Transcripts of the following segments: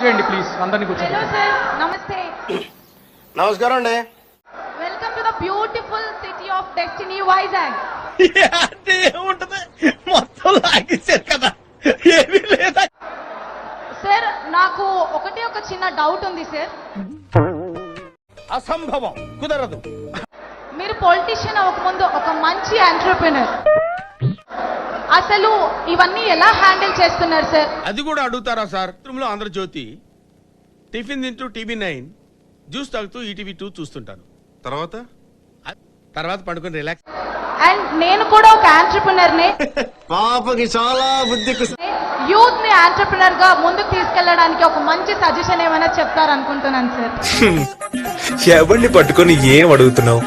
చేయండి ప్లీజ్ అందరినీ హలో కూర్చోండి. సార్, నమస్తే. నమస్కారం అండి. Welcome to the beautiful city of destiny Vizag. అంటే ఏముంటది, మొత్తం లాగేశారు కదా, ఏమీ లేదా. సార్ నాకు ఒక చిన్న డౌట్ ఉంది సార్. అసంభవం, కుదరదు. మీరు పొలిటీషియన్ అవ్వకముందు ఒక మంచి ఎంటర్‌ప్రెన్యూర్. అసలు ఇవన్నీ ఎలా హ్యాండిల్ చేస్తున్నారు సార్? అది కూడా అడుగుతారా సార్? తిరుమల ఆంధ్రజ్యోతి, టిఫిన్ తింటూ టీవీ9, జ్యూస్ తాగుతూ ఈటీవీ2 చూస్తుంటాను. తర్వాత పడుకొని రిలాక్స్. అండ్ నేను కూడా ఒక ఎంటర్‌ప్రెన్యూర్ నే. పాపకి చాలా బుద్ధి. యూత్ ని ఎంటర్‌ప్రెన్యూర్ గా ముందుకు తీసుకెళ్ళడానికి ఒక మంచి సజెషన్ ఏమైనా చెప్తారనుకుంటున్నాను సార్. ఎవరిని పట్టుకొని ఏం అడుగుతున్నావు?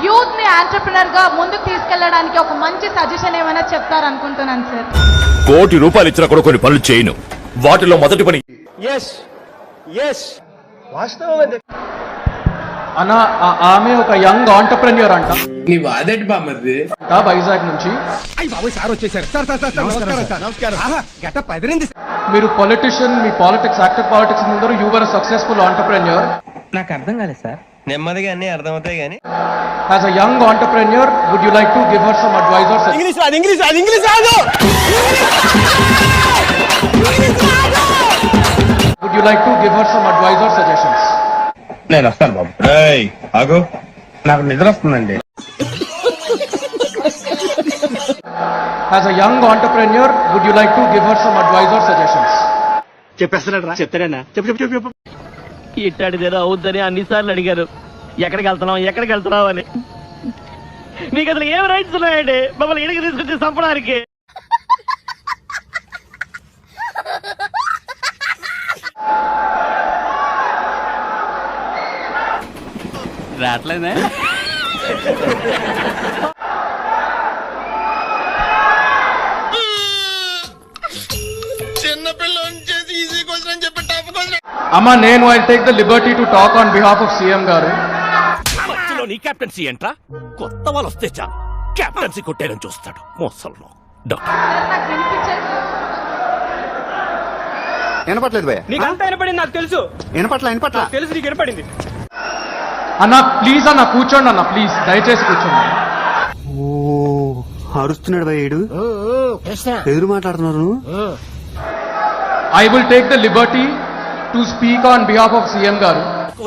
యూత్ ని ఎంటర్‌ప్రెన్యూర్ గా ముందుకు తీసుకెళ్ళడానికి ఒక మంచి సజెషన్ ఏమైనా చెప్తారనుకుంటున్నాను సార్. కోటి రూపాయలు ఇచ్చినా కూడా కొన్ని పనులు చేయను. వాటిలో మొదటి పని అన్న ఆమె ఒక యంగ్ ఆంటర్‌ప్రెన్యూర్ అంట. నీ వాదేటి బామ్మది వైజాగ్ నుంచి. మీరు పొలిటీషియన్, మీ పాలిటిక్స్, యాక్టివ్ పాలిటిక్స్ ముందర యూ వర్ సక్సెస్ఫుల్ ఆంటర్‌ప్రెన్యూర్. నాకు అర్థం కాలేదు సార్. నెమ్మదిగా అన్ని అర్థమవుతాయి కానీ as a young entrepreneur would you like to give her some advice or English రాదు. Would you like to give her some advice or suggestions? నేను వస్తాను బాబు. ఆగు, నాకు నిద్ర వస్తుందండి. As a young entrepreneur would you like to give her some advice or suggestions? చెప్పేస్తాడా? చెప్తాడన్నా? చెప్పు. ఇట్టాడిదేదో అవుద్దని అన్నిసార్లు అడిగారు. ఎక్కడికి వెళ్తున్నావు అని. మీకు అసలు ఏం రైట్స్ ఉన్నాయండి మమ్మల్ని ఇడికి తీసుకొచ్చి చంపడానికి? రావట్లేదే. అమ్మా నేను I take the Liberty to talk on behalf of CM గారు. మధ్యలో నీ కెప్టెన్సీ ఏంట్రా? కొత్త వాళ్ళు వస్తే చాలు కెప్టెన్సీ కొట్టేయడం చూస్తాడు మోసల్లో. డాక్టర్ సార్ నాకు వినిపించదు. వినపట్లేదు భయ్య. నీకు అంతా వినపడింది, నాకు తెలుసు. వినపట్ల తెలుసు నీకు వినపడింది. అన్న ప్లీజ్ అన్న కూర్చోండి అన్న, ప్లీజ్ దయచేసి కూర్చోండి. అరుస్తున్నాడు భయ్యుడు. ఎదురు మాట్లాడుతున్నారు. I will take the Liberty to speak on behalf of CM గారు.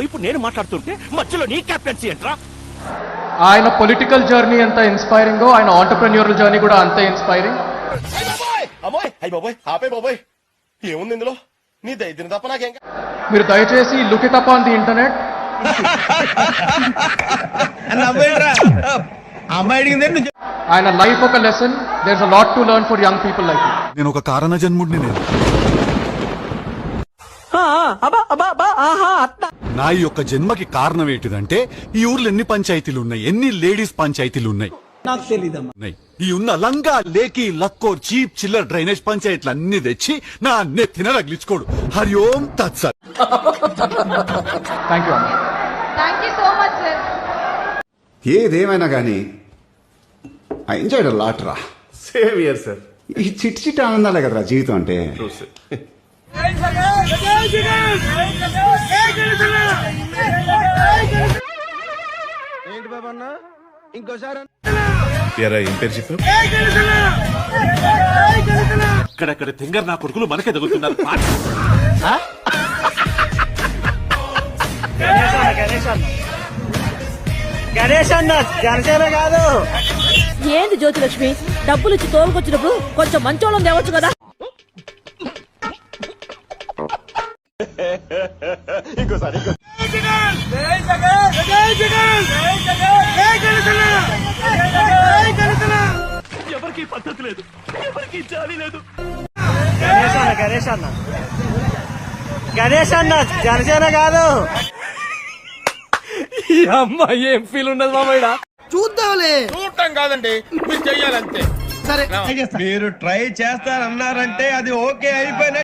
ఇప్పుడు నేను మాట్లాడుతుంటే మధ్యలో నీ కెప్టెన్సీ ఏంట్రా? ఆయన పొలిటికల్ జర్నీ ఎంత ఇన్స్పైరింగ్, ఆయన ఆంటర్‌ప్రెన్యూరల్ జర్నీ కూడా అంతే ఇన్స్పైరింగ్. బాబోయ్ ఏముంది ఇందులో? నీ దైద్యం తప్ప నాకేం. మీరు దయచేసి look it up on the internet. ఆయన లైఫ్ ఒక lesson. There is a lot to learn for young people like you. నేను ఒక కారణ జన్ముడిని. నేను నా ఈ యొక్క జన్మకి కారణం ఏంటిదంటే ఈ ఊర్లో ఎన్ని పంచాయతీలు ఉన్నాయి, ఎన్ని లేడీస్ పంచాయతీలు ఉన్నాయి నాకు తెలియదమ్మా. ఈ ఉన్న లంగా లేకి లక్కోర్ చీప్ చిల్లర్ డ్రైనేజ్ పంచాయతీలు అన్ని తెచ్చి నా నెత్తిన రగిలించుకోడు. హరి ఓం తత్సత్. థ్యాంక్ యూ అన్న. Thank you so much sir. ఏదేమైనా కానీ ఐ ఎంజాయ్డ్ అ లాట్ రా. Same year sir. ఈ చిట్టి ఆనందాలే కదరా జీవితం అంటే. ఏంటి బాబు అన్న ఇంకోసారి ఇక్కడక్కడ తింగర్ నా కొడుకులు మనకే తగులుతున్నారు. గణేష్ అన్న జనసేన కాదు. ఏంది జ్యోతిలక్ష్మి, డబ్బులు ఇచ్చి తోలుకొచ్చినప్పుడు కొంచెం మంచోళం తేవచ్చు కదా. ఇంకోసారి ఎవరికి పద్ధతి లేదు, ఎవరికి జాలి లేదు. గణేష్ అన్న జనసేన కాదు. ఈ అమ్మాయి ఏం ఫీల్ ఉన్నది మామయ్య? చూడటం కాదండి, మీరు చెయ్యాలంతే. మీరు ట్రై చేస్తారన్నారంటే అది ఓకే అయిపోయిన